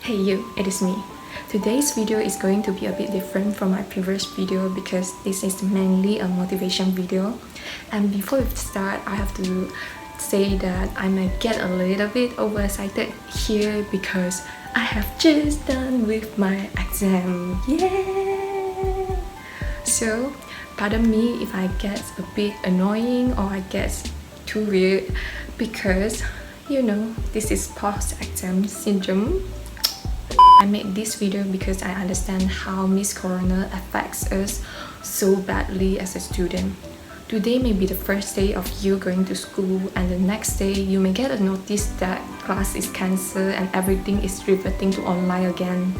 Hey you, it is me. Today's video is going to be a bit different from my previous video because this is mainly a motivation video. And before we start, I have to say that I might get a little bit overexcited here because I have just done with my exam. Yeah! So, pardon me if I get a bit annoying or I get too weird because, you know, this is post-exam syndrome. I made this video because I understand how Miss Corona affects us so badly as a student. Today may be the first day of you going to school, and the next day you may get a notice that class is cancelled and everything is reverting to online again.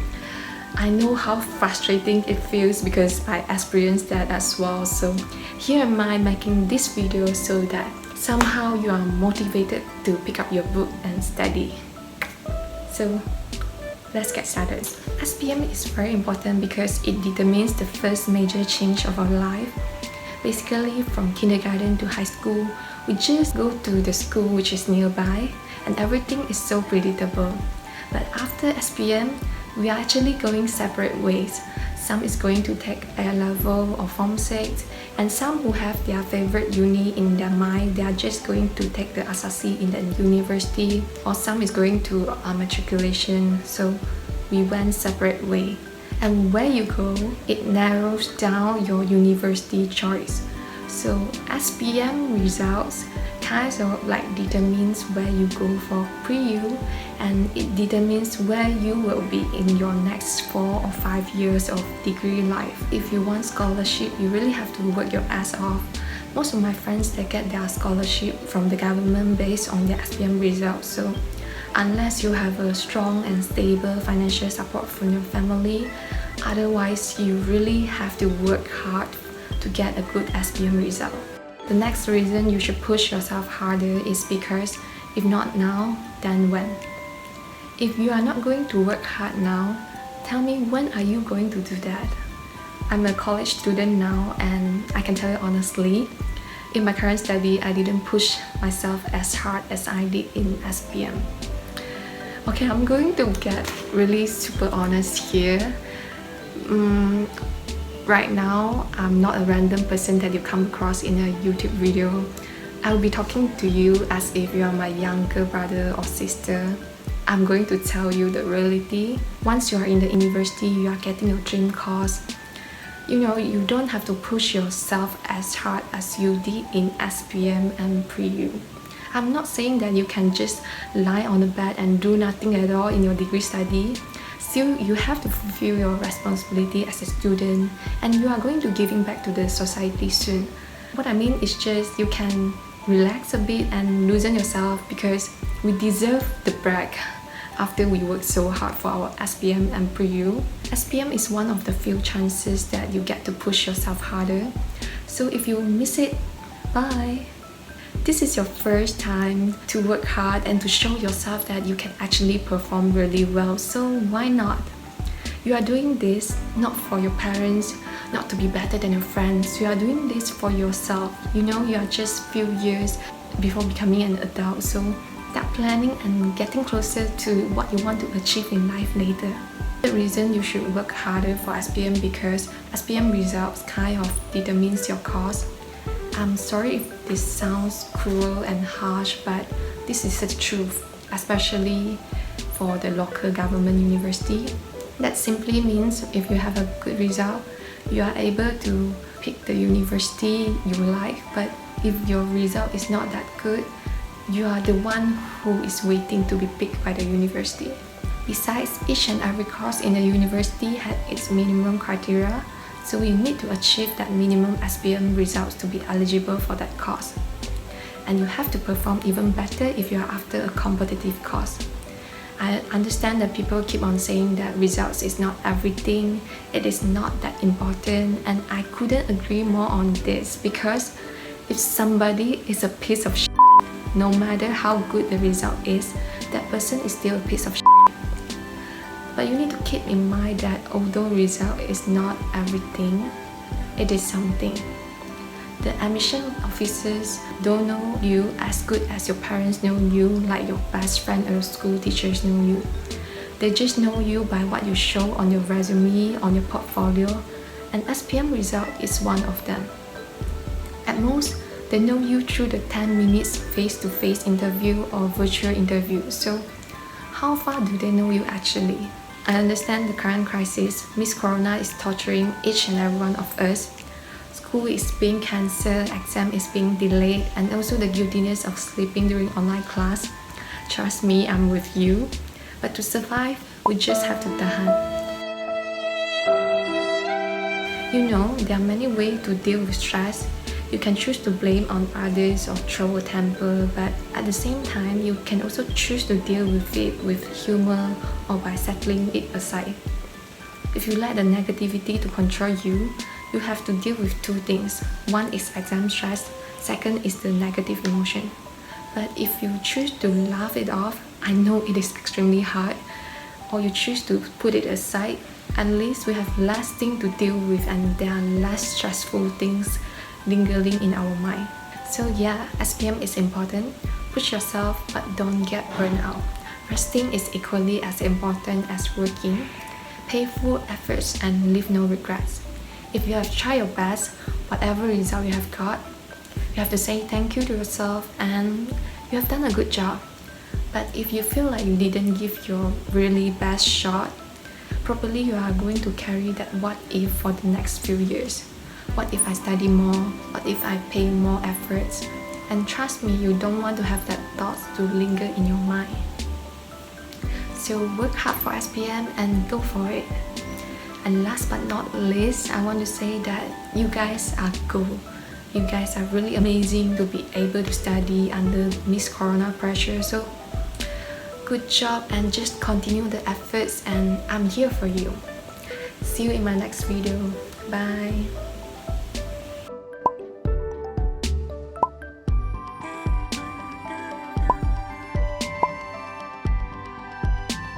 I know how frustrating it feels because I experienced that as well, so here am I making this video so that somehow you are motivated to pick up your book and study. So let's get started. SPM is very important because it determines the first major change of our life. Basically, from kindergarten to high school, we just go to the school which is nearby and everything is so predictable. But after SPM, we are actually going separate ways. Some is going to take A-level or Form 6, and some who have their favorite uni in their mind, they are just going to take the SRC in the university, or some is going to matriculation. So we went separate way. And where you go, it narrows down your university choice. So SPM results kind of like determines where you go for pre-U, and it determines where you will be in your next 4 or 5 years of degree life. If you want scholarship, you really have to work your ass off. Most of my friends, they get their scholarship from the government based on their SPM results. So unless you have a strong and stable financial support from your family, otherwise you really have to work hard to get a good SPM result. The next reason you should push yourself harder is because if not now, then when? If you are not going to work hard now, tell me when are you going to do that? I'm a college student now, and I can tell you honestly, in my current study, I didn't push myself as hard as I did in SPM. Okay, I'm going to get really super honest here. Right now, I'm not a random person that you come across in a YouTube video. I'll be talking to you as if you are my younger brother or sister. I'm going to tell you the reality. Once you are in the university, you are getting your dream course. You know, you don't have to push yourself as hard as you did in SPM and pre-U. I'm not saying that you can just lie on the bed and do nothing at all in your degree study. Still, you have to fulfill your responsibility as a student, and you are going to giving back to the society soon. What I mean is just you can relax a bit and loosen yourself because we deserve the break after we work so hard for our SPM and pre-U. SPM is one of the few chances that you get to push yourself harder. So if you miss it, bye! This is your first time to work hard and to show yourself that you can actually perform really well, so why not? You are doing this not for your parents, not to be better than your friends. You are doing this for yourself. You know, you are just few years before becoming an adult, so start planning and getting closer to what you want to achieve in life later. The reason you should work harder for SPM because SPM results kind of determines your course. I'm sorry if this sounds cruel and harsh, but this is the truth, especially for the local government university. That simply means if you have a good result, you are able to pick the university you like, but if your result is not that good, you are the one who is waiting to be picked by the university. Besides, each and every course in the university had its minimum criteria, so you need to achieve that minimum SPM results to be eligible for that course. And you have to perform even better if you are after a competitive course. I understand that people keep on saying that results is not everything, it is not that important, and I couldn't agree more on this because if somebody is a piece of shit, no matter how good the result is, that person is still a piece of shit. But you need to keep in mind that although result is not everything, it is something. The admission officers don't know you as good as your parents know you, like your best friend or school teachers know you. They just know you by what you show on your resume, on your portfolio, and SPM result is one of them. At most, they know you through the 10 minutes face-to-face interview or virtual interview. So how far do they know you actually? I understand the current crisis. Miss Corona is torturing each and every one of us. School is being cancelled, exam is being delayed, and also the guiltiness of sleeping during online class. Trust me, I'm with you. But to survive, we just have to tahan. You know, there are many ways to deal with stress. You can choose to blame on others or throw a temper, but at the same time, you can also choose to deal with it with humor or by settling it aside. If you let the negativity to control you, you have to deal with two things. One is exam stress, second is the negative emotion. But if you choose to laugh it off, I know it is extremely hard, or you choose to put it aside, at least we have less things to deal with and there are less stressful things lingering in our mind. So yeah, SPM is important. Push yourself but don't get burned out. Resting is equally as important as working. Pay full efforts and leave no regrets. If you have tried your best, whatever result you have got, you have to say thank you to yourself and you have done a good job. But if you feel like you didn't give your really best shot, probably you are going to carry that what if for the next few years. What if I study more? What if I pay more efforts? And trust me, you don't want to have that thoughts to linger in your mind. So work hard for SPM and go for it. And last but not least, I want to say that you guys are cool. You guys are really amazing to be able to study under Miss Corona pressure. So good job and just continue the efforts and I'm here for you. See you in my next video. Bye.